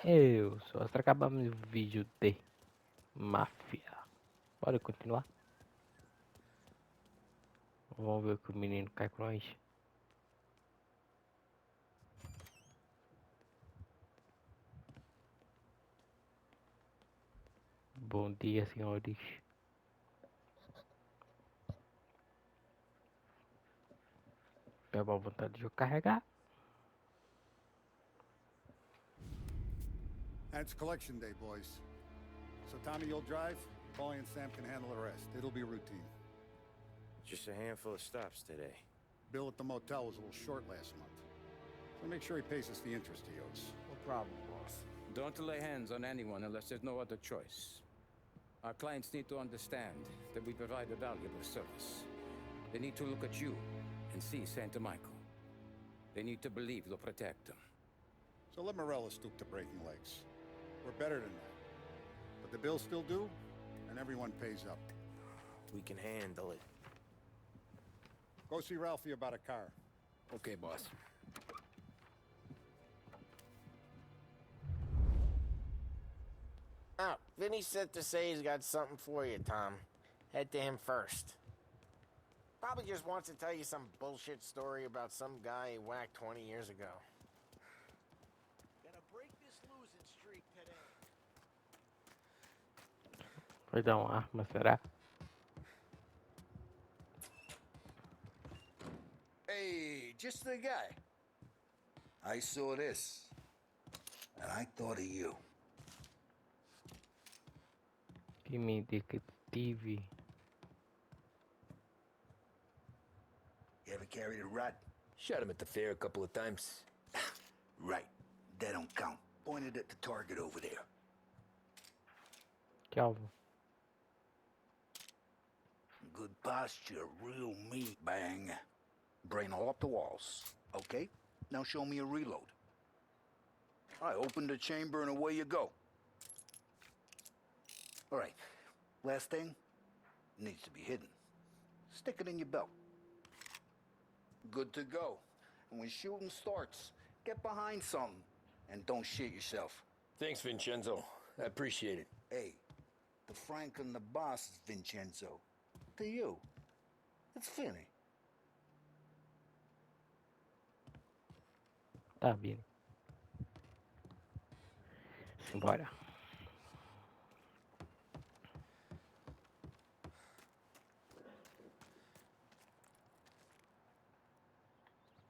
Eu sou Astracar, acabamos o vídeo de Máfia. Bora continuar? Vamos ver o que o menino cai com nós. Bom dia, senhores. É boa vontade de eu carregar. And it's collection day, boys. So Tommy, you'll drive. Paulie and Sam can handle the rest. It'll be routine. Just a handful of stops today. Bill at the motel was a little short last month. So make sure he pays us the interest he owes. No problem, boss. Don't lay hands on anyone unless there's no other choice. Our clients need to understand that we provide a valuable service. They need to look at you and see Santa Michael. They need to believe you'll protect them. So let Morella stoop to breaking legs. We're better than that. But the bills still due, and everyone pays up. We can handle it. Go see Ralphie about a car. Okay, boss. Oh, Vinny said to say he's got something for you, Tom. Head to him first. Probably just wants to tell you some bullshit story about some guy he whacked 20 years ago. Gonna break this losing streak today. Vai dar uma arma, será? Hey, just the guy. I saw this, and I thought of you. Time detetive. You ever carried a rat? Shot him at the fair a couple of times. Right. That don't count. Pointed at the target over there. Tchau. Good posture, real meat bang. Brain all up the walls. Okay, now show me a reload. I open the chamber and away you go. All right, last thing, needs to be hidden. Stick it in your belt. Good to go. And when shooting starts, get behind something and don't shit yourself. Thanks, Vincenzo. I appreciate it. Hey, the Frank and the boss is Vincenzo. To you, it's Finny. Tá vindo. Simbora.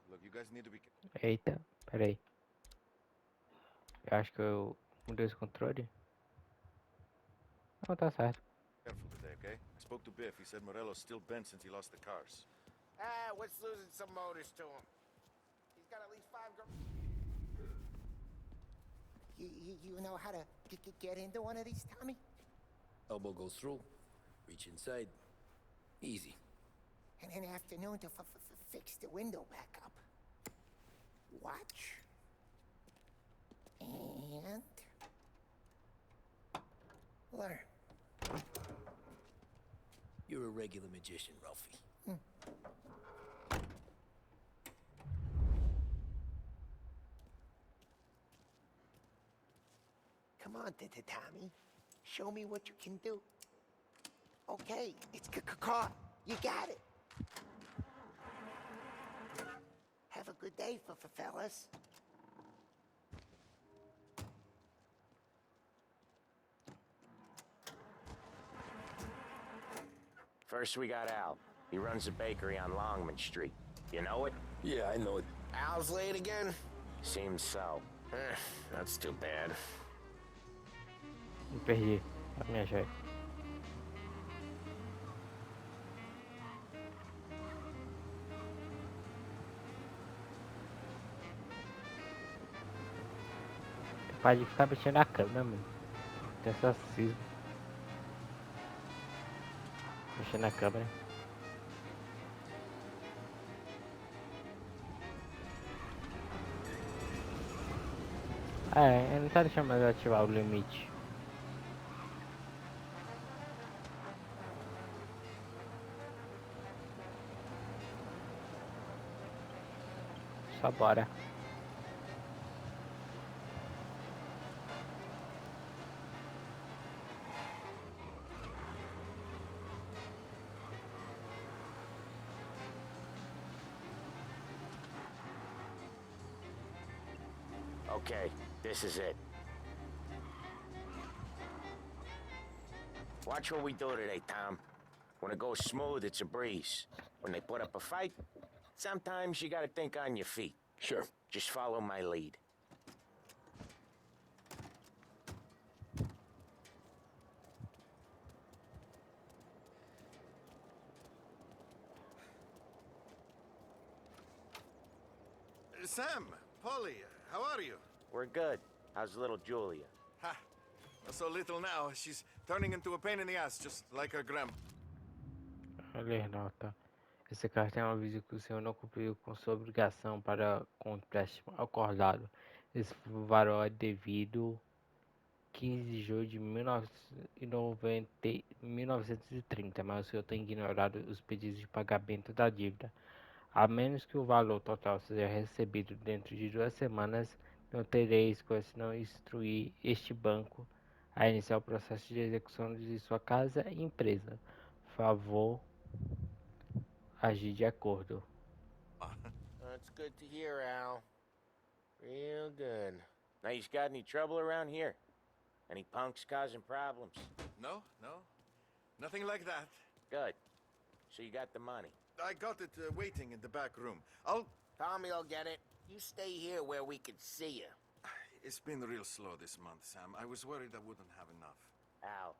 Look, you guys need to be Eita, peraí. Eu acho que eu mudei os controles. Não, tá certo. careful today, okay? I spoke to Biff. He said Morello's still bent since he lost the cars. Ah, what's losing some motors to him? He's got at least 5 girls. You know how to get into one of these, Tommy? Elbow goes through. Reach inside. Easy. And an afternoon to fix the window back up. Watch. And... learn. You're a regular magician, Ralphie. Come on, Tommy. Show me what you can do. Okay, it's caught. You got it. Have a good day, fellas. First we got Al. He runs a bakery on Longman Street. You know it? Yeah, I know it. Al's late again? Seems so. That's too bad. Me perdi. A minha joia. Para de ficar mexendo na câmera, mano. Tem essa cisma. Mexendo na câmera. É, eu não tá deixando mais eu ativar o limite. Só bora. Okay, this is it. Watch what we do today, Tom. When it goes smooth, it's a breeze. When they put up a fight, sometimes you gotta think on your feet. Sure. Just follow my lead. Sam, Polly, how are you? We're good. How's little Julia? Ha! So little now, she's turning into a pain in the ass, just like her grandma. Ler nota. Esse cartão avisa que o senhor não cumpriu com sua obrigação para com o empréstimo acordado. Esse valor é devido 15 de julho de 1930, mas o senhor tem ignorado os pedidos de pagamento da dívida. A menos que o valor total seja recebido dentro de 2 semanas, não terei escolha senão instruir este banco a iniciar o processo de execução de sua casa e empresa. Favor agir de acordo. That's good to hear, Al. Real good. Now, you got any trouble around here? Any punks causing problems? No, no. Nothing like that. Good. So you got the money. I got it waiting in the back room. Tommy'll get it. You stay here where we can see you. It's been real slow this month, Sam. I was worried I wouldn't have enough. Al,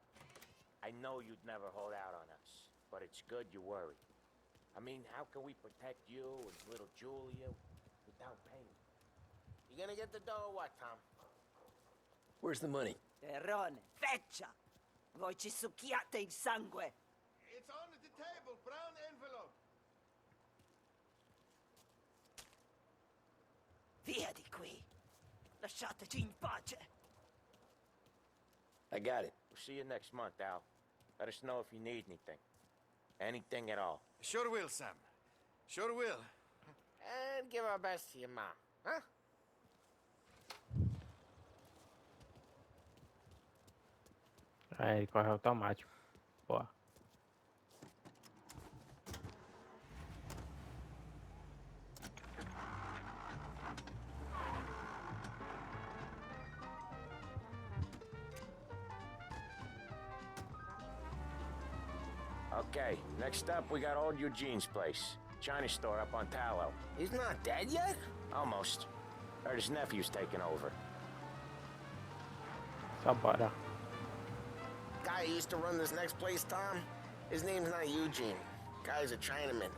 I know you'd never hold out on us, but it's good you worry. I mean, how can we protect you and little Julia without paying? You gonna get the dough or what, Tom? Where's the money? Terrone, feccia! Voi ci succhiate il sangue! It's on the table, brown envelope. Via di qui! Lasciateci in pace! I got it. We'll see you next month, Al. Let us know if you need anything. Anything at all. Sure will, Sam. Sure will. And give our best to your mom, huh? Aí ele corre automático. Boa. Okay, next up we got old Eugene's place. China store up on Tallow. He's not dead yet? Almost. Heard his nephew's taking over. Só bora. Guy who used to run this next place, Tom? His name's not Eugene. Guy's a Chinaman.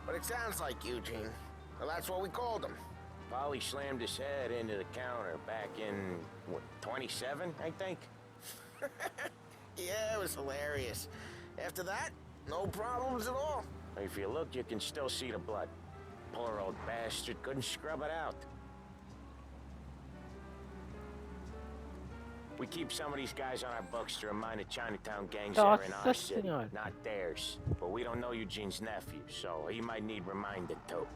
But it sounds like Eugene. Well, that's what we called him. Polly slammed his head into the counter back in, what, 27, I think? Yeah, it was hilarious. After that, no problems at all. If you look, you can still see the blood. Poor old bastard couldn't scrub it out. We keep some of these guys on our books to remind the Chinatown gangs they're in our Nossa city, senhora. not theirs. But we don't know Eugene's nephew, so he might need reminded too.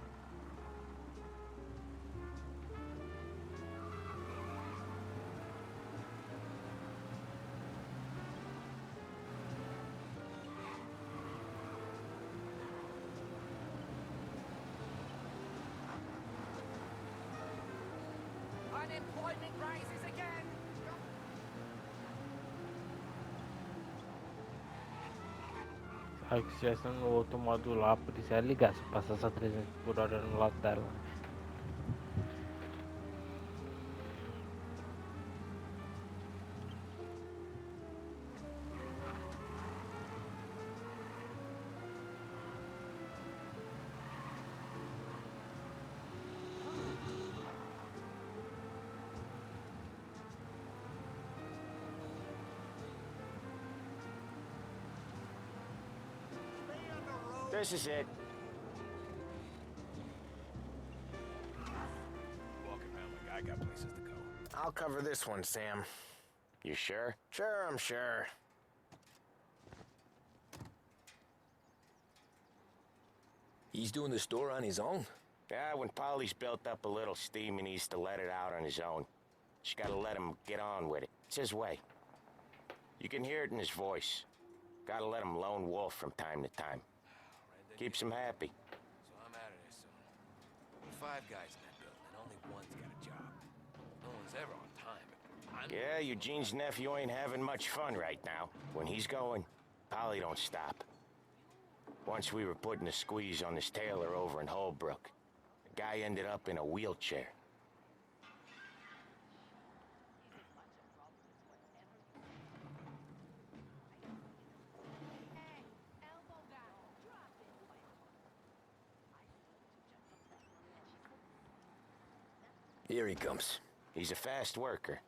Unemployment rises again! Aí que se estivesse no outro modo lá, a polícia ia ligar se passasse a 300 por hora no lado dela. This is it. Walking around like I got places to go. I'll cover this one, Sam. You sure? Sure, I'm sure. He's doing the store on his own? Yeah, when Polly's built up a little steam, he needs to let it out on his own. Just gotta let him get on with it. It's his way. You can hear it in his voice. Gotta let him lone wolf from time to time. Keeps him happy. So I'm out of there soon. 5 guys in that building, and only one's got a job. ever on time. Yeah, Eugene's nephew ain't having much fun right now. When he's going, Polly don't stop. Once we were putting a squeeze on this tailor over in Holbrook. The guy ended up in a wheelchair. Here he comes. He's a fast worker.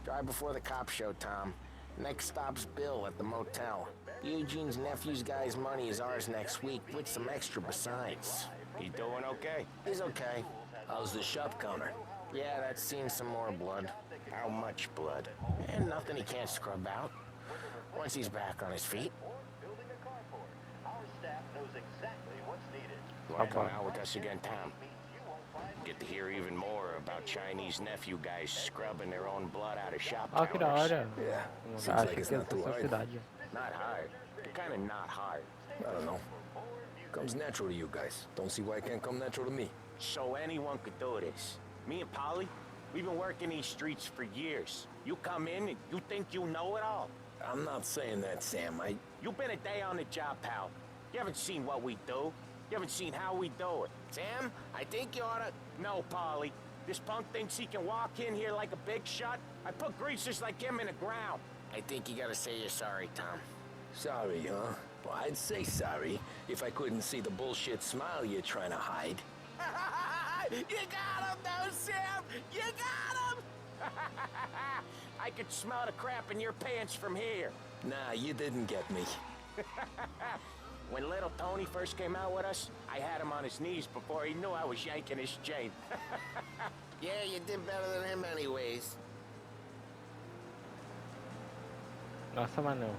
Drive before the cops show, Tom. Next stop's Bill at the motel. Eugene's nephew's guy's money is ours next week, with some extra besides. He doing okay? He's okay. How's the shop counter? Yeah, that's seen some more blood. How much blood? And nothing he can't scrub out. Once he's back on his feet. You want to come out with us again, Tom? Get to hear even more about Chinese nephew guys scrubbing their own blood out of shop Ó, que da counters. hora. Yeah. Eu Seems acho like que it's essa not too hard. cidade. Not hard. Kind of not hard. I don't know. Comes natural to you guys. Don't see why it can't come natural to me. So anyone could do this. Me and Polly, we've been working these streets for years. You come in and you think you know it all. I'm not saying that, Sam. You've been a day on the job, pal. You haven't seen what we do. You haven't seen how we do it. Sam, I think you oughta... No, Polly. This punk thinks he can walk in here like a big shot. I put greasers like him in the ground. I think you gotta say you're sorry, Tom. Sorry, huh? Well, I'd say sorry if I couldn't see the bullshit smile you're trying to hide. You got him, though, Sam! You got him! I could smell the crap in your pants from here. Nah, you didn't get me. When little Tony first came out with us, I had him on his knees before he knew I was yanking his chain. Yeah, you did better than him anyways. Nossa, mano.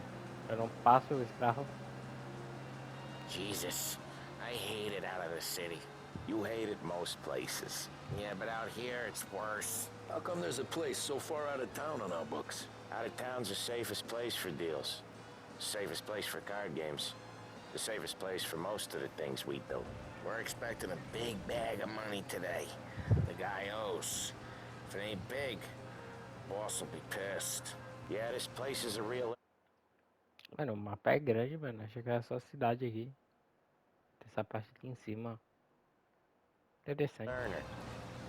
Eu não passo esse carro. Jesus, I hate it out of the city. You hate it most places. Yeah, but out here, it's worse. How come there's a place so far out of town on our books? Out of town's the safest place for deals. Safest place for card games. The safest place for most of the things we do. We're expecting a big bag of money today. The guy owes. If it ain't big, boss will be pissed. Yeah, this place is a real... Mano, o mapa é grande, mano. Achei que era só cidade aqui. Tem essa parte aqui em cima. Interessante. Earner.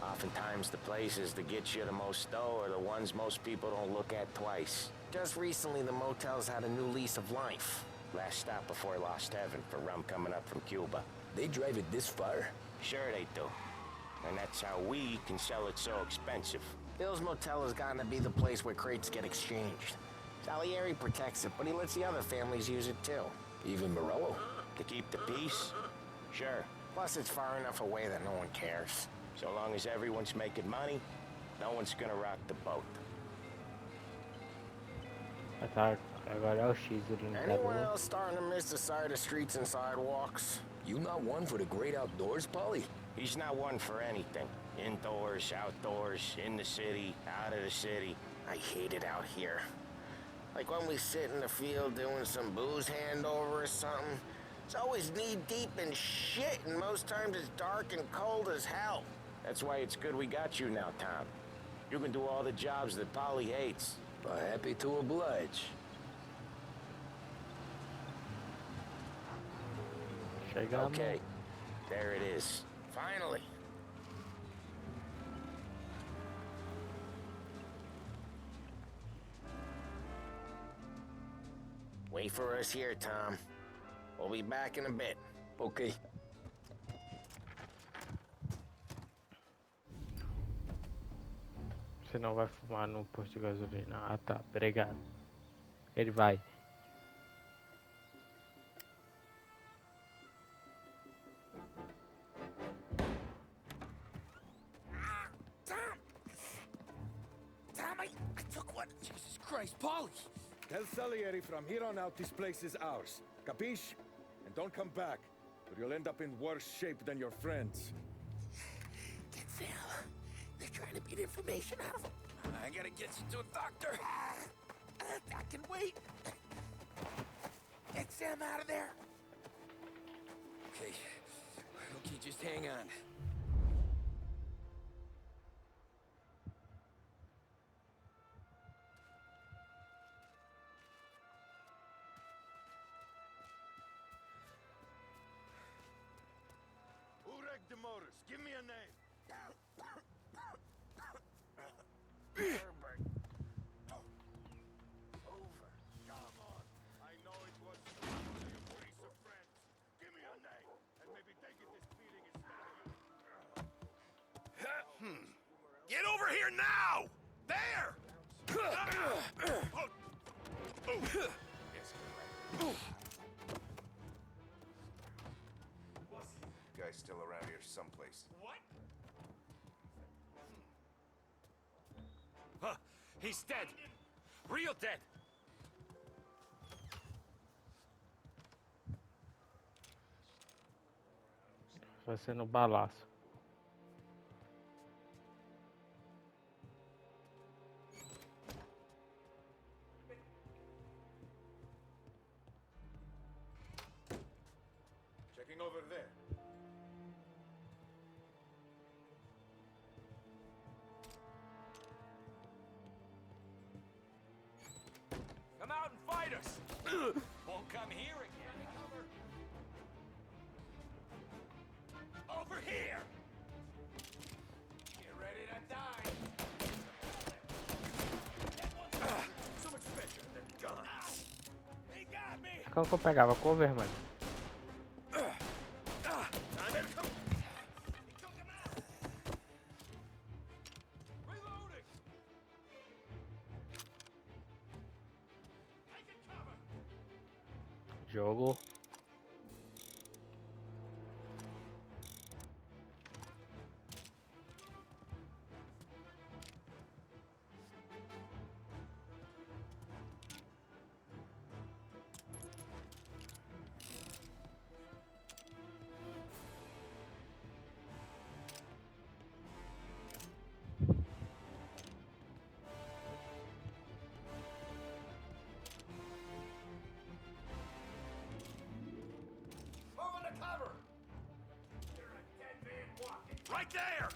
Oftentimes the places that get you the most dough are the ones most people don't look at twice. Just recently the motel's had a new lease of life. Last stop before Lost Heaven for rum coming up from Cuba. They drive it this far? Sure they do. And that's how we can sell it so expensive. Bill's Motel has gotten to be the place where crates get exchanged. Salieri protects it, but he lets the other families use it too. Even Morello? To keep the peace? Sure. Plus it's far enough away that no one cares. So long as everyone's making money, no one's gonna rock the boat. Agora é o X do Anyone limitador. else starting to miss the side of streets and sidewalks? You not one for the great outdoors, Polly? He's not one for anything. Indoors, outdoors, in the city, out of the city. I hate it out here. Like when we sit in the field doing some booze handover or something. It's always knee-deep in shit, and most times it's dark and cold as hell. That's why it's good we got you now, Tom. You can do all the jobs that Polly hates. Happy to oblige. Chegamos. Okay, there it is. Finally. Wait for us here, Tom. We'll be back in a bit. Okay. Você não vai fumar no posto de gasolina. Ah tá, obrigado. Ele vai. Tom, I took one. Jesus Christ, Polly! Tell Salieri from here on out this place is ours. Capiche? And don't come back, or you'll end up in worse shape than your friends. Get Sam. They're trying to beat information out of him. I gotta get you to a doctor. I can wait. Get Sam out of there. Okay. Okay, just hang on. Who wrecked the motors? Give me a name. Herbert. Over. Come on. I know it was only a piece of friends. Give me a name, and maybe taking this beating instead of you. Get over here now! There! Guy's still around here someplace. What? Huh, he's dead. Real dead. Vai ser no balaço. Checking over there. Come out and fight us. Won't come here again. Over here. Get ready to die. So much better than guns. He got me. Como que eu pegava cover, mano? Reloading. Taking cover. Jogo. Over the cover. You're a dead man walking. Right there.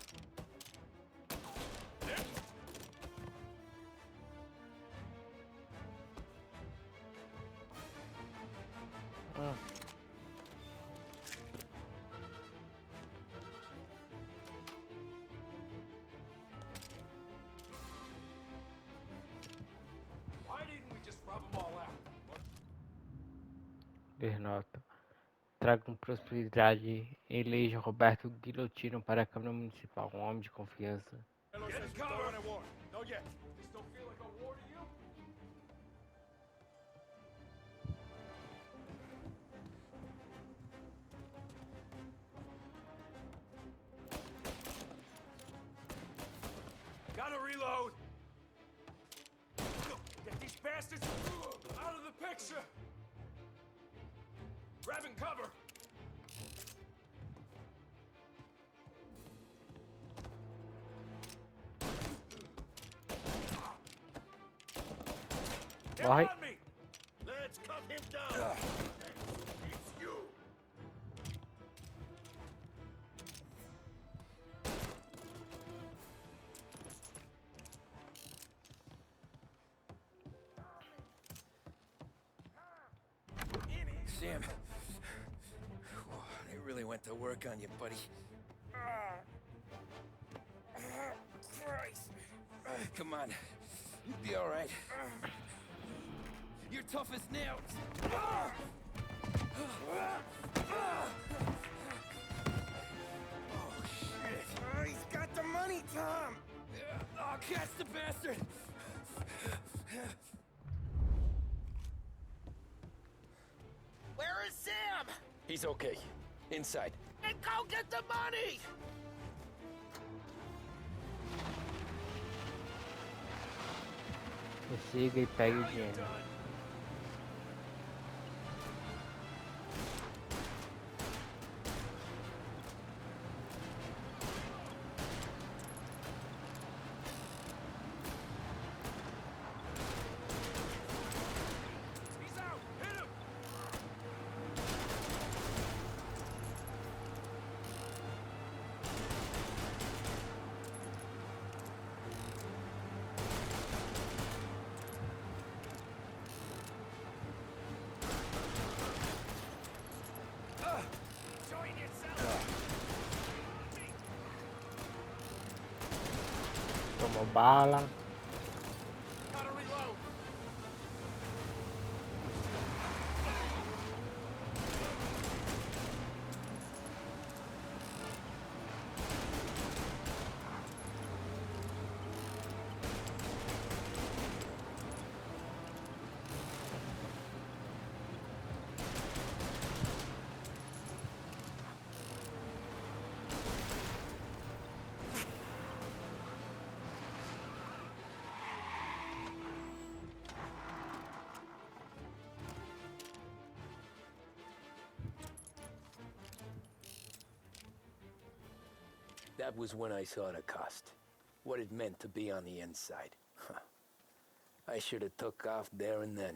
Ah. Why didn't we just rub them all out? Desnota. Tragam prosperidade. Eleja Roberto Guilhotino para a Câmara Municipal. Um homem de confiança. Hello, Get says in we don't cover. want a war. No yet. This don't feel like a war to you? Gotta reload. Get these bastards out of the picture. Grabbing cover. Get Why? on me. Let's cut him down. It's you. Sam. They really went to work on you, buddy. Christ. Come on. You'll be all right. You're tough as nails. Oh, shit. Oh, he's got the money, Tom. Oh, catch the bastard. Where is Sam? He's okay. Inside. And go get the money. Siga e pegue o dinheiro. He's out. Hit him. bala. Gotta reload. That was when I saw the cost. What it meant to be on the inside. Huh. I should have took off there and then.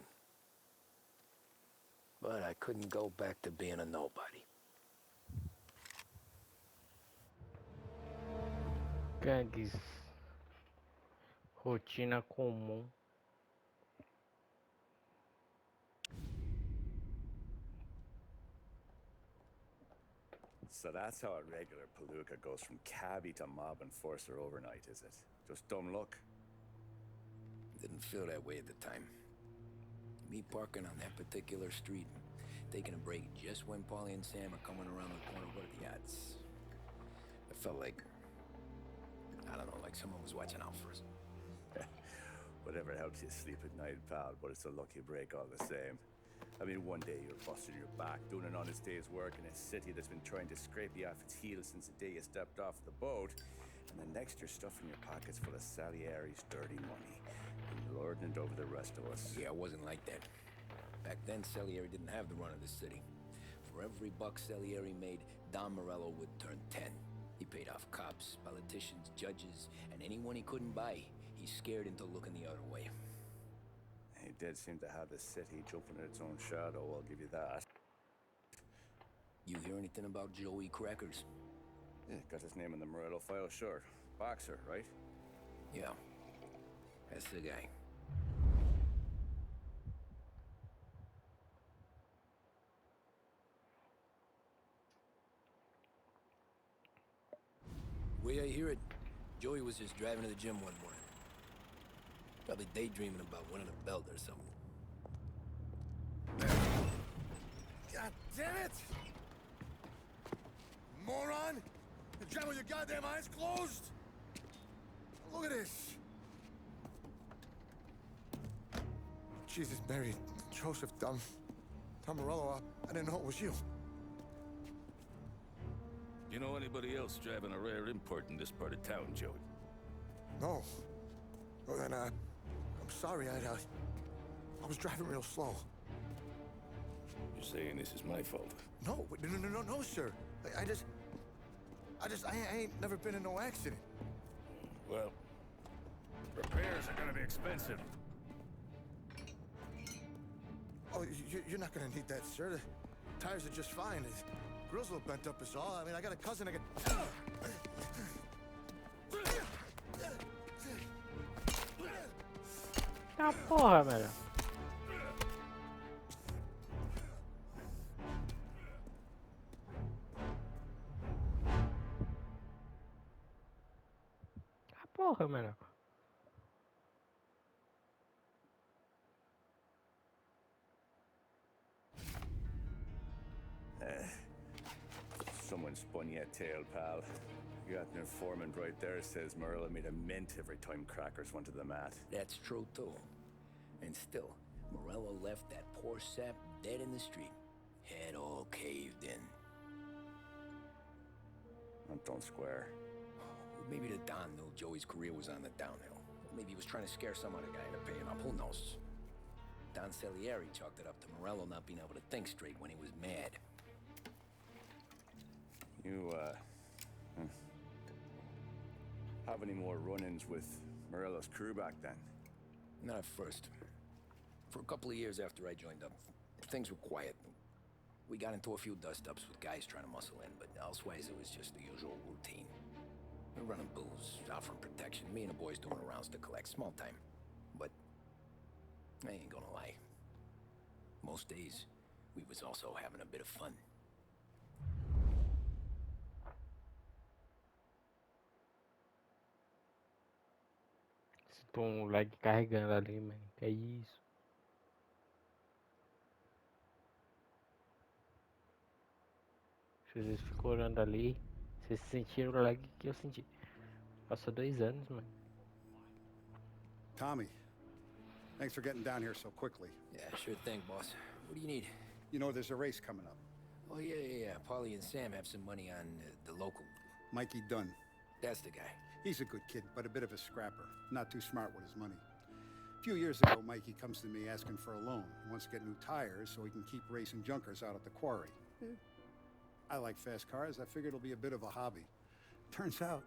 But I couldn't go back to being a nobody. Gangues. Rotina comum. So that's how a regular palooka goes from cabbie to mob enforcer overnight, is it? Just dumb luck? Didn't feel that way at the time. Me parking on that particular street, taking a break just when Paulie and Sam are coming around the corner. What are the odds? I felt like, I don't know, like someone was watching out for us. Whatever helps you sleep at night, pal, but it's a lucky break all the same. I mean, one day you're busting your back, doing an honest day's work in a city that's been trying to scrape you off its heels since the day you stepped off the boat, and the next you're stuffing your pockets full of Salieri's dirty money and lording it over the rest of us. Yeah, it wasn't like that. Back then, Salieri didn't have the run of the city. For every buck Salieri made, Don Morello would turn 10. He paid off cops, politicians, judges, and anyone he couldn't buy. He scared into looking the other way. He did seem to have the city jumping at its own shadow, I'll give you that. You hear anything about Joey Crackers? Yeah, got his name in the Morello file, sure. Boxer, right? Yeah, that's the guy. Way I hear it, Joey was just driving to the gym one morning. Probably daydreaming about winning a belt or something. God damn it! Moron! You drive with your goddamn eyes closed? Look at this! Jesus, Mary, Joseph, Tom Morello, I didn't know it was you. You know anybody else driving a rare import in this part of town, Joey? No. Well, then, I'm sorry, I was driving real slow. You're saying this is my fault? No, no, sir. I ain't never been in no accident. Well, repairs are gonna be expensive. Oh, you're not gonna need that, sir. The tires are just fine. The grill's a little bent up is all. I mean, I got a cousin that can... Ah, porra, velho. Ah, porra, velho. Someone spun you a tale, pal. You got an informant right there says Morello made a mint every time Crackers went to the mat. That's true, too. And still, Morello left that poor sap dead in the street. Head all caved in. That don't square. Maybe the Don knew Joey's career was on the downhill. Maybe he was trying to scare some other guy into paying up. Who knows? Don Salieri chalked it up to Morello not being able to think straight when he was mad. You, have any more run-ins with Morello's crew back then? Not at first. For a couple of years after I joined up, things were quiet. We got into a few dust-ups with guys trying to muscle in, but elsewise it was just the usual routine. We're running booze, offering protection, me and the boys doing rounds to collect, small time. But I ain't gonna lie. Most days, we was also having a bit of fun. Tô um lag carregando ali, mano. Que é isso? Vocês ficam orando ali. Vocês sentiram o lag que eu senti. Passou 2 anos, mano. Tommy, thanks for getting down here so quickly. Yeah, sure thing, boss. What do you need? You know, there's a race coming up. Oh, yeah. Polly and Sam have some money on the local. Mikey Dunn. That's the guy. He's a good kid, but a bit of a scrapper. Not too smart with his money. A few years ago, Mikey comes to me asking for a loan. He wants to get new tires so he can keep racing junkers out at the quarry. I like fast cars. I figured it'll be a bit of a hobby. Turns out,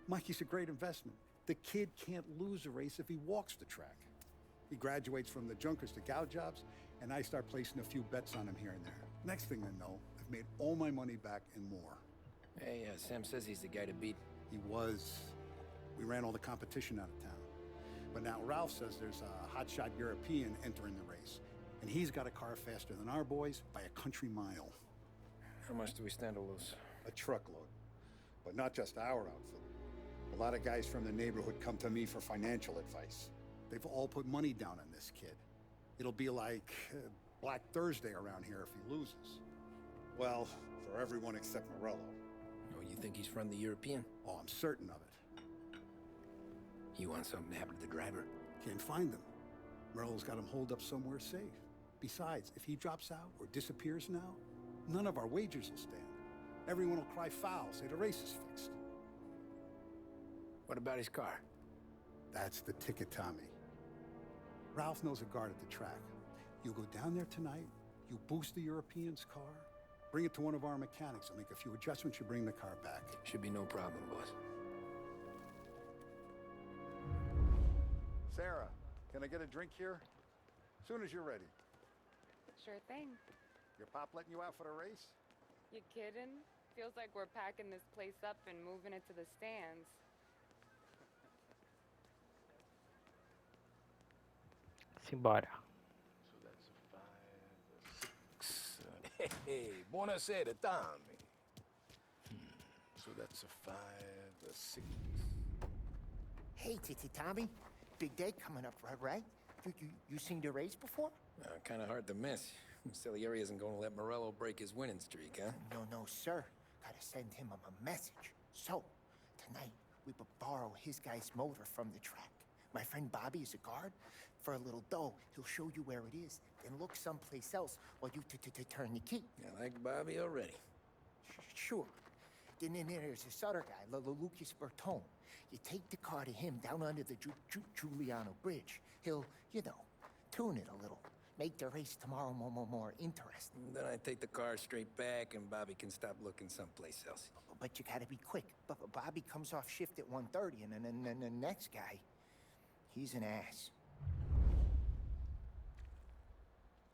Mikey's a great investment. The kid can't lose a race if he walks the track. He graduates from the junkers to gal jobs, and I start placing a few bets on him here and there. Next thing I know, I've made all my money back and more. Hey, Sam says he's the guy to beat. He was. We ran all the competition out of town. But now Ralph says there's a hotshot European entering the race. And he's got a car faster than our boys by a country mile. How much do we stand to lose? A truckload. But not just our outfit. A lot of guys from the neighborhood come to me for financial advice. They've all put money down on this kid. It'll be like Black Thursday around here if he loses. Well, for everyone except Morello. Oh, you think he's from the European? Oh, I'm certain of it. You want something to happen to the driver? Can't find him. Morello's got him holed up somewhere safe. Besides, if he drops out or disappears now, none of our wagers will stand. Everyone will cry foul, say the race is fixed. What about his car? That's the ticket, Tommy. Ralph knows a guard at the track. You go down there tonight, you boost the European's car, bring it to one of our mechanics, and make a few adjustments, you bring the car back. Should be no problem, boss. Sarah, can I get a drink here? Soon as you're ready. Sure thing. Your pop letting you out for the race? You kidding? Feels like we're packing this place up and moving it to the stands. Simbora. So that's a 5, a 6. Hey, buonasera, Tommy. So that's a 5, a 6. Hey, Tommy. Big day coming up, right? You seen the race before? Kind of hard to miss. Salieri isn't going to let Morello break his winning streak, huh? No, sir. Gotta send him a message. So, tonight, we borrow his guy's motor from the track. My friend Bobby is a guard. For a little dough, he'll show you where it is, then look someplace else while you turn the key. I like Bobby already. Sure. Then there's this other guy, Lucas Bertone. You take the car to him down under the Giuliano Bridge. He'll, tune it a little. Make the race tomorrow more interesting. Then I take the car straight back and Bobby can stop looking someplace else. But you gotta be quick. But Bobby comes off shift at 1:30, and then the next guy, he's an ass.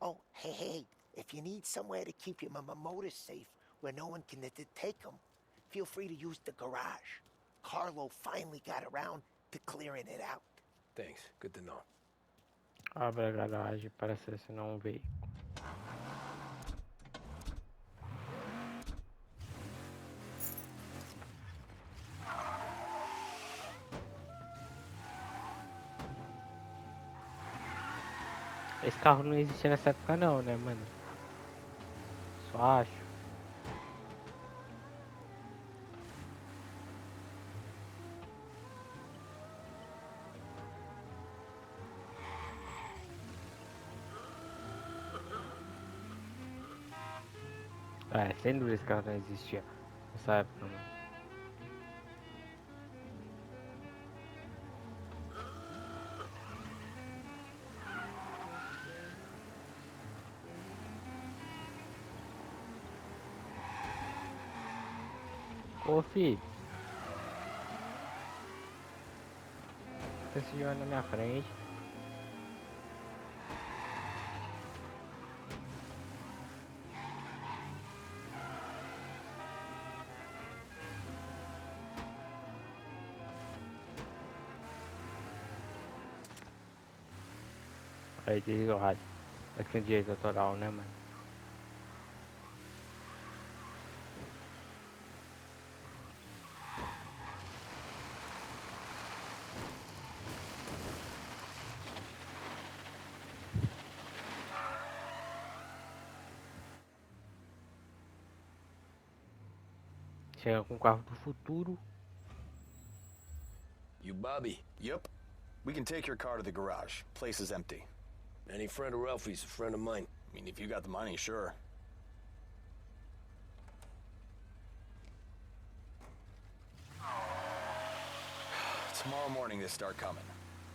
Oh, hey, if you need somewhere to keep your motor safe where no one can take them, feel free to use the garage. Carlo finally got around to clearing it out. Thanks. Good to know. Abre a garagem para selecionar um veículo. Esse carro não existia nessa época não, né, mano? Só acho. Sem dúvida esse carro não existia nessa época, mano. Ô filho, esse jogo na minha frente. Aí desliga o rádio. Aqui tem direito autoral, né, mano? Chega com o carro do futuro. You Bobby? Yep. We can take your car to the garage. Place is empty. Any friend of Ralphie's, a friend of mine. I mean, if you got the money, sure. Tomorrow morning they start coming.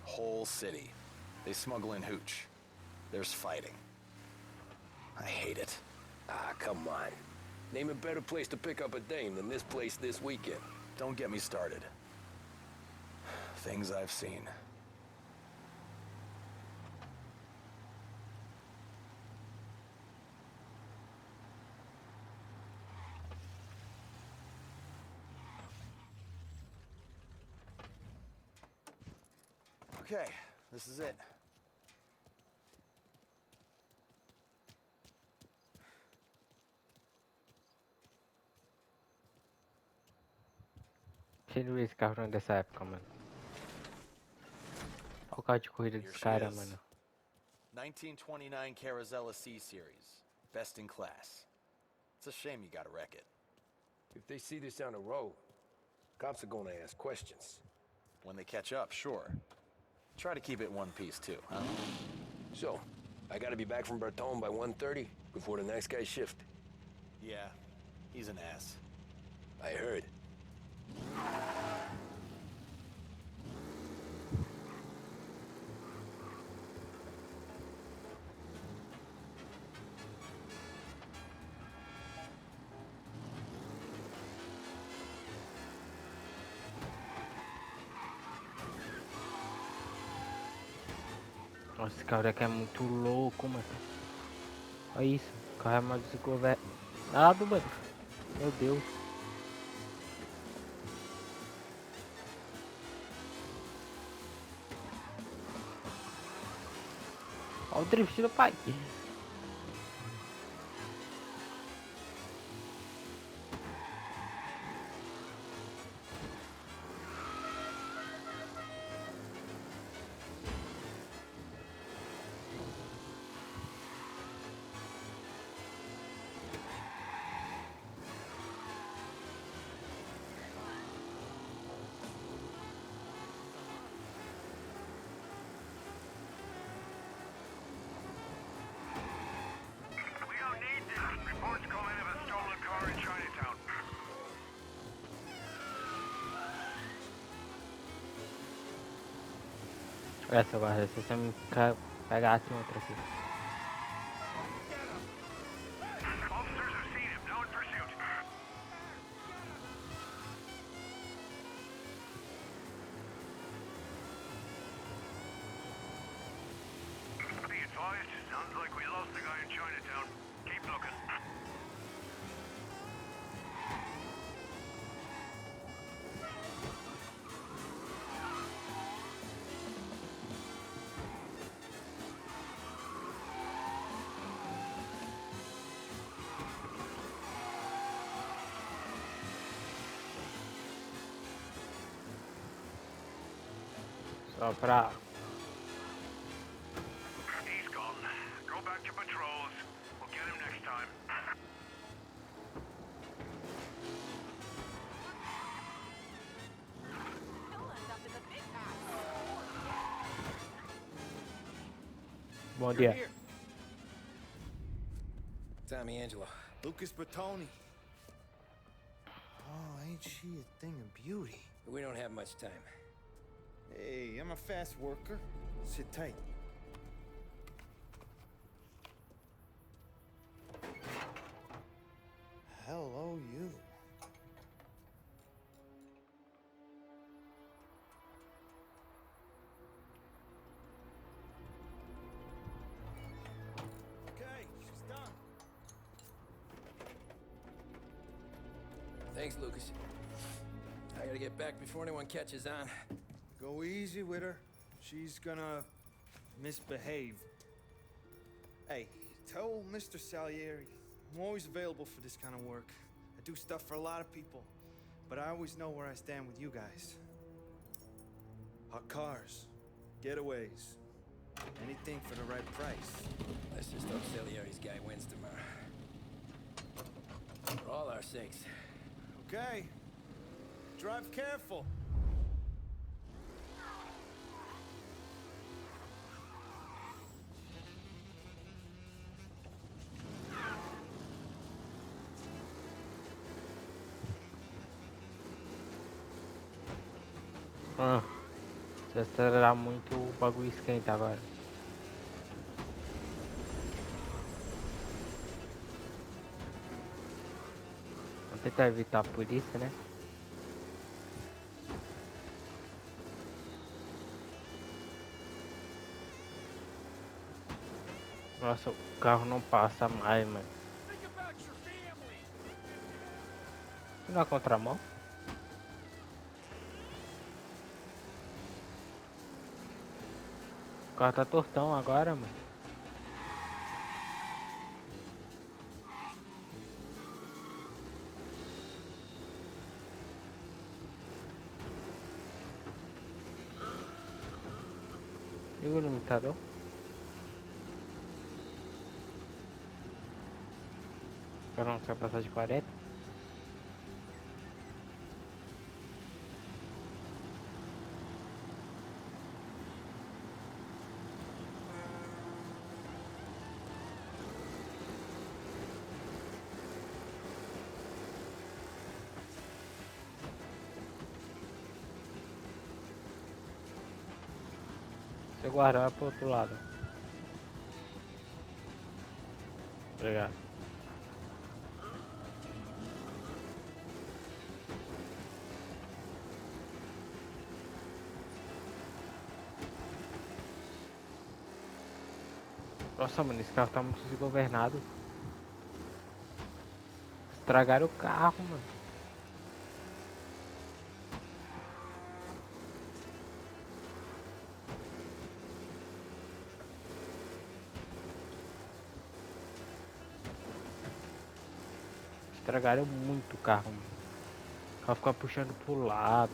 Whole city. They smuggle in hooch. There's fighting. I hate it. Ah, come on. Name a better place to pick up a dame than this place this weekend. Don't get me started. Things I've seen. Okay, this is it. Cheio de ver esse carro não é dessa época, mano. Olha o carro de corrida Here dos she caras, is. mano. 1929 Carazella C Series. Best in class. It's a shame you gotta wreck it. If they see this on the road, cops are gonna ask questions. When they catch up, sure. Try to keep it one piece too, huh? So, I gotta be back from Bertone by 1:30 before the next guy's shift. Yeah, he's an ass. I heard. Nossa, esse carro aqui é muito louco, mano. Olha isso, o carro é mais desgovernado, mano. Meu Deus. Olha o drift do pai. Essa guarda, se você me pegar assim outra aqui. Só pra... He's gone. Go back to patrols. We'll get him next time. Bom dia. Tommy Angelo. Lucas Bertoni. Oh, ain't she a thing of beauty? We don't have much time. Hey, I'm a fast worker. Sit tight. Hello, you. Okay, she's done. Thanks, Lucas. I gotta get back before anyone catches on. Go easy with her. She's gonna misbehave. Hey, tell Mr. Salieri I'm always available for this kind of work. I do stuff for a lot of people, but I always know where I stand with you guys. Hot cars, getaways, anything for the right price. Let's just hope Salieri's guy wins tomorrow. For all our sakes. Okay. Drive careful. Se acelerar muito, o bagulho esquenta agora. Vou tentar evitar por isso, né? Nossa, o carro não passa mais, mano. Na contramão? O carro tá tortão agora, mano. E o limitador? Eu não quero passar de 40. Você guardar pro outro lado. Obrigado. Nossa, mano, esse carro tá muito desgovernado. Estragaram o carro, mano. Estragaram muito o carro, mano. O carro fica puxando pro lado.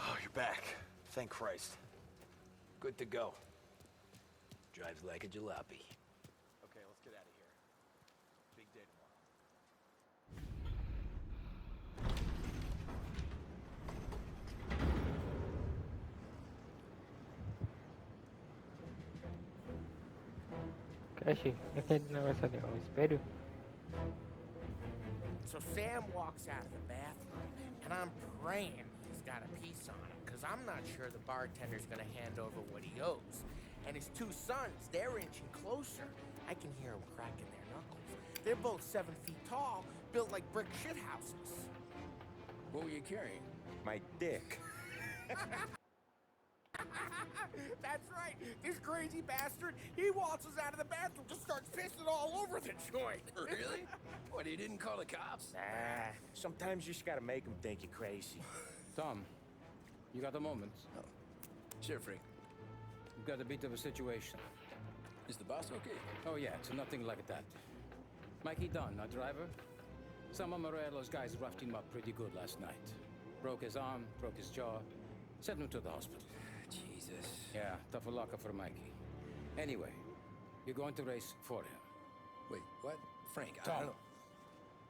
Oh, you're back. Thank Christ. Good to go. Drives like a jalopy. Okay, let's get out of here. Big day tomorrow. Crash, aquele negócio ali, ó, espero. So Sam walks out of the bathroom, and I'm praying he's got a piece on him, because I'm not sure the bartender's going to hand over what he owes. And his two sons, they're inching closer. I can hear them cracking their knuckles. They're both 7 feet tall, built like brick shithouses. What were you carrying? My dick. That's right. This crazy bastard, he waltzes out of the bathroom, just starts pissing all over the joint. Really? What, he didn't call the cops? Nah, sometimes you just gotta make them think you're crazy. Tom, you got a moment? Oh. Sure, Frank. We've got a bit of a situation. Is the boss okay? Oh yeah, it's nothing like that. Mikey Dunn, our driver. Some of Morello's guys roughed him up pretty good last night. Broke his arm, broke his jaw, sent him to the hospital. Jesus. Yeah, tough luck for Mikey. Anyway, you're going to race for him. Wait, what? Frank, I Tom, don't know.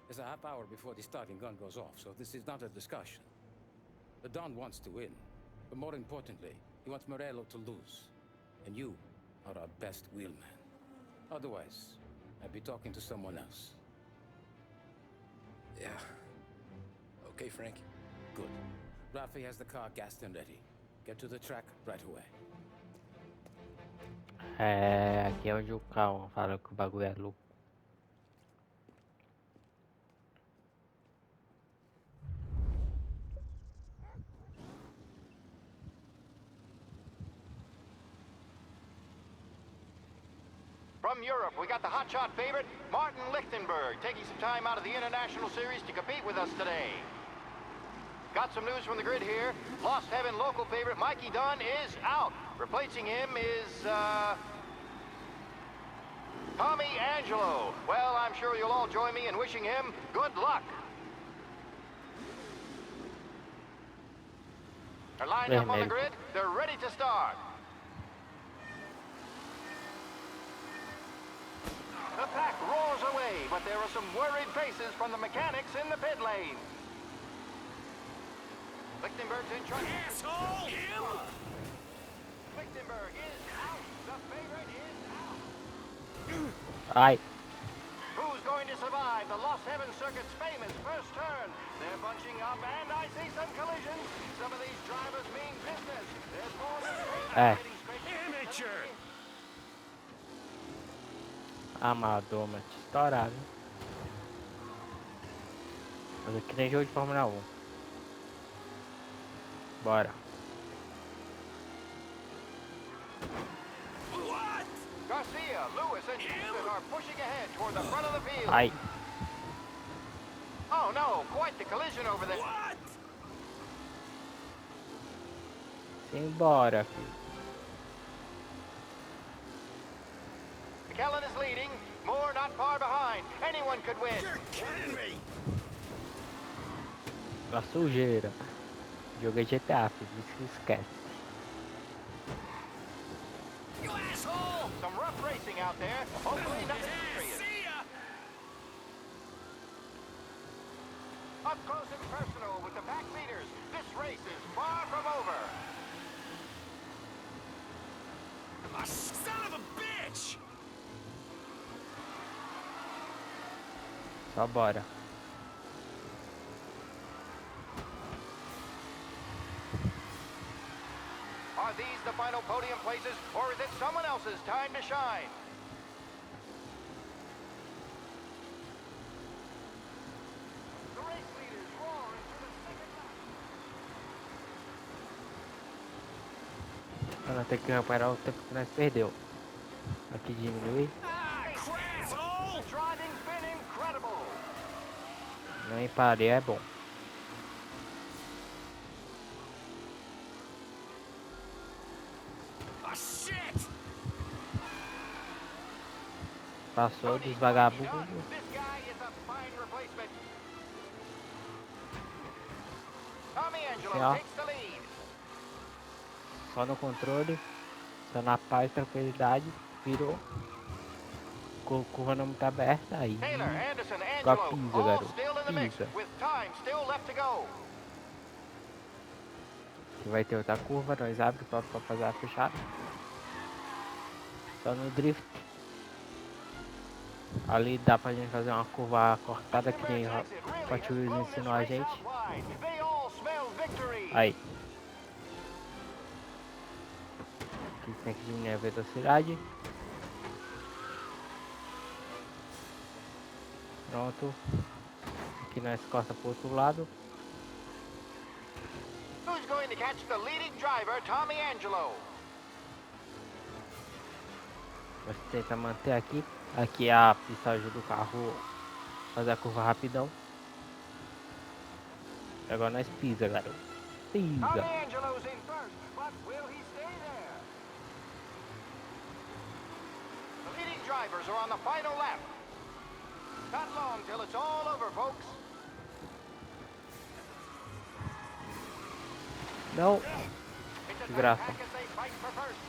there's a half hour before the starting gun goes off, so this is not a discussion. The Don wants to win, but more importantly, he wants Morello to lose. And you are our best wheelman. Otherwise, I'd be talking to someone else. Yeah. Okay, Frank. Good. Rafi has the car gassed and ready. Get to the track right away. É, aqui é onde o carro fala que o bagulho é louco. From Europe, we got the hotshot favorite, Martin Lichtenberg, taking some time out of the International Series to compete with us today. Got some news from the grid here. Lost Heaven local favorite Mikey Dunn is out. Replacing him is, Tommy Angelo. Well, I'm sure you'll all join me in wishing him good luck. They're lined up on the grid. They're ready to start. The pack roars away, but there are some worried faces from the mechanics in the pit lane. Lichtenberg's in charge. Asshole! Lichtenberg is out. The favorite is out. Ai. Who's going to survive the Lost Heaven Circuit's famous first turn? They're bunching up, and I see some collisions. Some of these drivers mean business. There's more than Amateur! Amador, mas estourado. Mas aqui tem jogo de Fórmula 1. Bora. Garcia, Lewis, and Houston are pushing ahead toward the front of the field. Ai. Oh no, quite the collision over there. What? Simbora. McKellen is leading. Moore not far behind. Anyone could win. You're kidding me! A sujeira. Joguei GTA, filho. Isso que esquece. You asshole! Some rough racing out there. Hopefully nothing serious. See ya! Up close and personal with the pack leaders. This race is far from over. Oh, son of a bitch! Só bora. Are these the final podium places, or is it someone else's time to shine? The race leaders roar into the second lap. Nós temos que recuperar o tempo que nós perdeu. Aqui diminui. Driving's been incredible. Nem parei, é bom. Passou dos vagabundos. This guy is a fine replacement. Tommy Angelo Sim, ó. takes the lead. Só no controle. Só na paz, tranquilidade. Virou. Curva não muito aberta. Aí. Taylor, Anderson, Com a Angelo, pisa, all garoto. still in the mix, Pisa. with time still left to go. Que vai ter outra curva. Nós abrimos pra fazer a fechada. Só no drift. Ali dá pra gente fazer uma curva cortada que nem o Hot Wheels ensinou a gente. Aí. Aqui tem que diminuir a velocidade. Pronto. Aqui nós corta pro outro lado. Who's going to catch the leading driver, Tommy Angelo? Nós tenta manter aqui. Aqui a pista ajuda o carro a fazer a curva rapidão. Agora nós pisa, garoto. Pisa. Tommy Angelo's in first, but will he stay there? The leading drivers are on the final lap. Not long till it's all over, folks. Não. Que graça. Pack as they fight for first.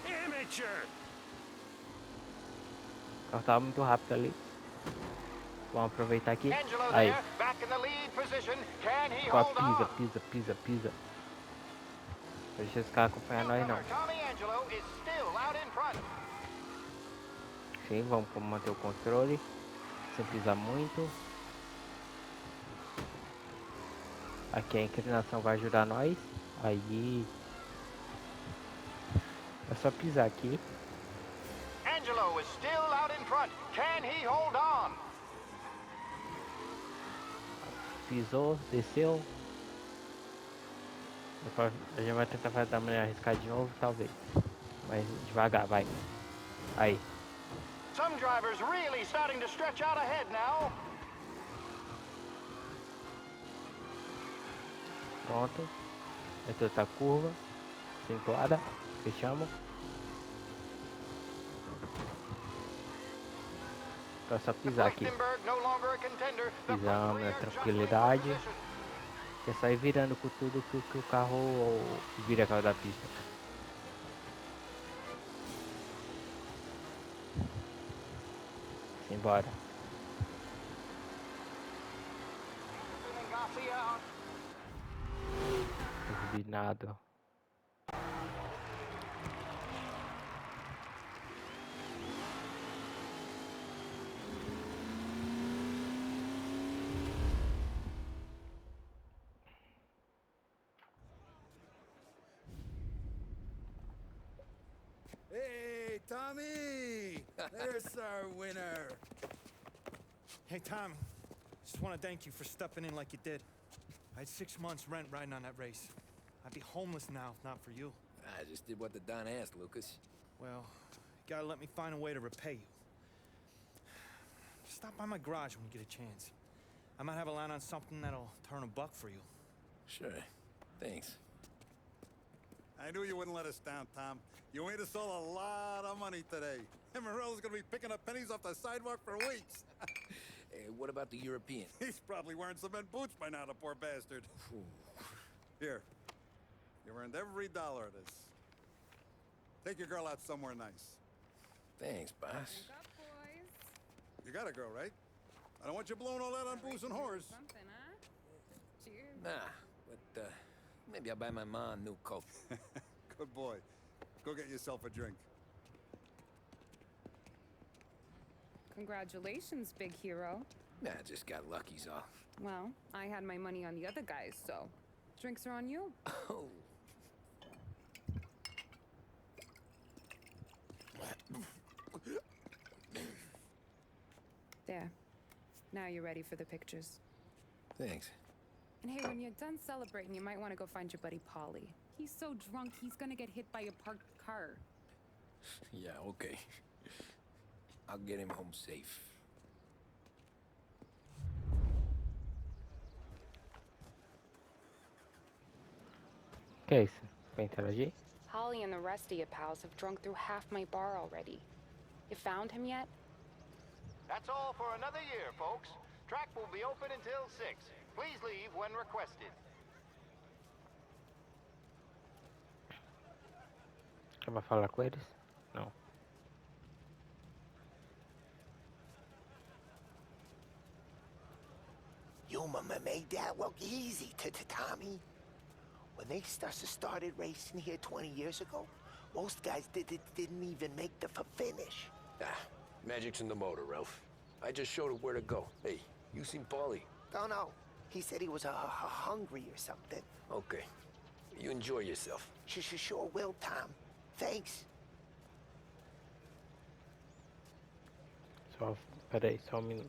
Amateur! O carro tava muito rápido ali. Vamos aproveitar aqui. Angelo Aí. there, back in the lead position. Can he Agora hold pisa, on? pisa, pisa, pisa. Deixa esse cara acompanhar nós não. Tommy Angelo is still out in front. Sim, vamos manter o controle. Sem pisar muito. Aqui a inclinação vai ajudar nós. Aí. É só pisar aqui. Angelo is still out in front. Can he hold on? Pisou, desceu. Depois a gente vai tentar fazer da maneira arriscar de novo, talvez. Mas devagar, vai. Aí. Some drivers really starting to stretch out ahead now. Pronto. Essa outra curva. Acentuada. Fechamos. Então é só pisar aqui. Pisamos na tranquilidade. É só ir virando com tudo que o carro vira a cara da pista. Simbora. Combinado. Hey, Tommy! There's our winner. Hey, Tom. Just want to thank you for stepping in like you did. I had 6 months rent riding on that race. I'd be homeless now if not for you. I just did what the Don asked, Lucas. Well, you gotta let me find a way to repay you. Stop by my garage when you get a chance. I might have a line on something that'll turn a buck for you. Sure. Thanks. I knew you wouldn't let us down, Tom. You made us all a lot of money today. Morello's gonna be picking up pennies off the sidewalk for weeks. Hey, what about the European? He's probably wearing cement boots by now, the poor bastard. Here. You earned every dollar of this. Take your girl out somewhere nice. Thanks, boss. Drink up, boys. You got a girl, right? I don't want you blowing all that on booze and whores. Something, huh? Cheers. Nah, but maybe I'll buy my mom a new coat. Good boy. Go get yourself a drink. Congratulations, big hero. Nah, just got lucky's all. Well, I had my money on the other guys, so drinks are on you. Oh. There. Now you're ready for the pictures. Thanks. And hey, when you're done celebrating, you might want to go find your buddy Polly. He's so drunk, he's gonna get hit by a parked car. Yeah, okay. I'll get him home safe. Que é isso? Pra interagir? Holly and the rest of your pals have drunk through half my bar already. You found him yet? That's all for another year, folks. Track will be open until 6. Please leave when requested. Já vai falar com eles? Não. You made that look easy to Tommy. When they started racing here 20 years ago, most guys didn't even make the finish. Ah, magic's in the motor, Ralph. I just showed it where to go. Hey, you seen Paulie? Don't know. He said he was hungry or something. Okay. You enjoy yourself. Sure will, Tom. Thanks. Só, peraí, só minuto.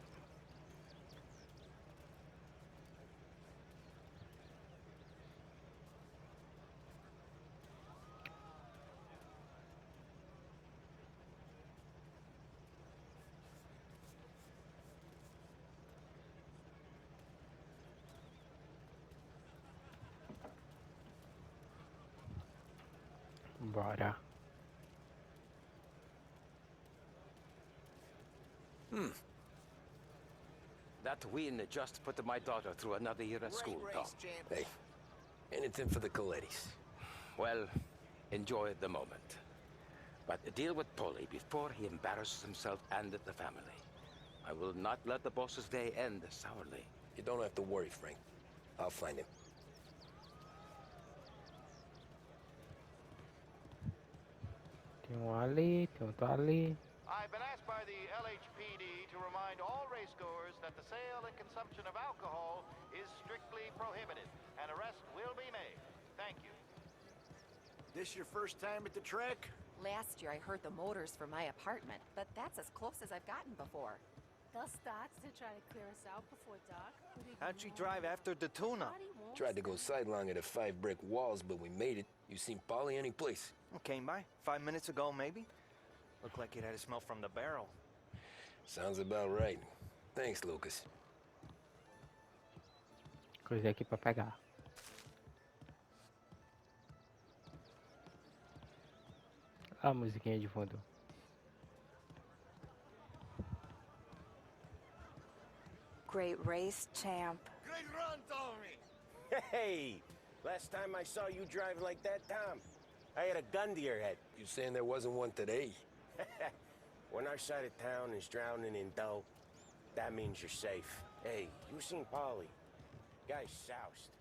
Bora. That win just put my daughter through another year at school, Tom. Hey, anything for the Colettis. Well, enjoy the moment. But deal with Polly before he embarrasses himself and the family. I will not let the boss's day end sourly. You don't have to worry, Frank. I'll find him. Tem um ali, tem outro ali. I've been asked by the LHPD to remind all racegoers that the sale and consumption of alcohol is strictly prohibited. An arrest will be made. Thank you. This your first time at the track? Last year I heard the motors from my apartment, but that's as close as I've gotten before. They'll start to try to clear us out before dark. How'd you drive after the tuna? Tried to go sidelong at the 5 brick walls, but we made it. You seen Polly any place? Came by 5 minutes ago, maybe. Looked like it had a smell from the barrel. Sounds about right. Thanks, Lucas. Coisa aqui pra pegar. A musiquinha de fundo. Great race, champ. Good run, Tommy! Hey! Last time I saw you drive like that, Tom, I had a gun to your head. You saying there wasn't one today? When our side of town is drowning in dough, that means you're safe. Hey, you seen Polly? Guy's soused.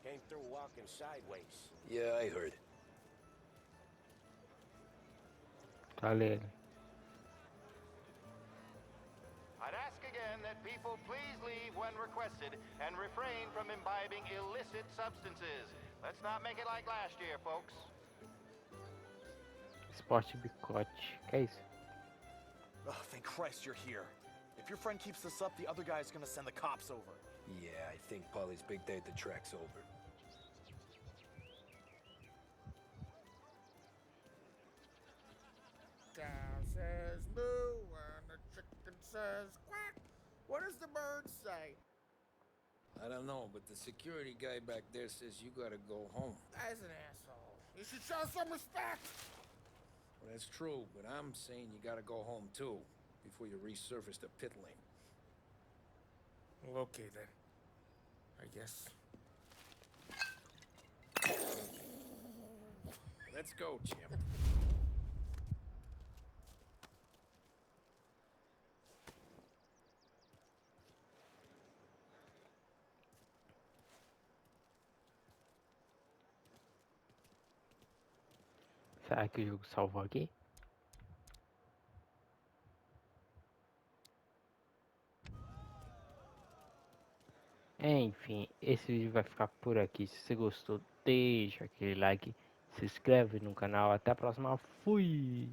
Came through walking sideways. Yeah, I heard. Valeu. I'd ask again that people please leave when requested and refrain from imbibing illicit substances. Let's not make it like last year, folks. Esporte bicote. Que é isso? Oh, thank Christ you're here. If your friend keeps this up, the other guy's gonna send the cops over. Yeah, I think Polly's big day at the track's over. Cow says moo and the chicken says quack. What does the bird say? I don't know, but the security guy back there says you gotta go home. Guy's an asshole. You should show some respect. Well, that's true, but I'm saying you gotta go home too, before you resurface the pit lane. Well, okay then. I guess. Let's go, champ. Será que o jogo salvou aqui? Enfim, esse vídeo vai ficar por aqui. Se você gostou, deixa aquele like, se inscreve no canal. Até a próxima. Fui!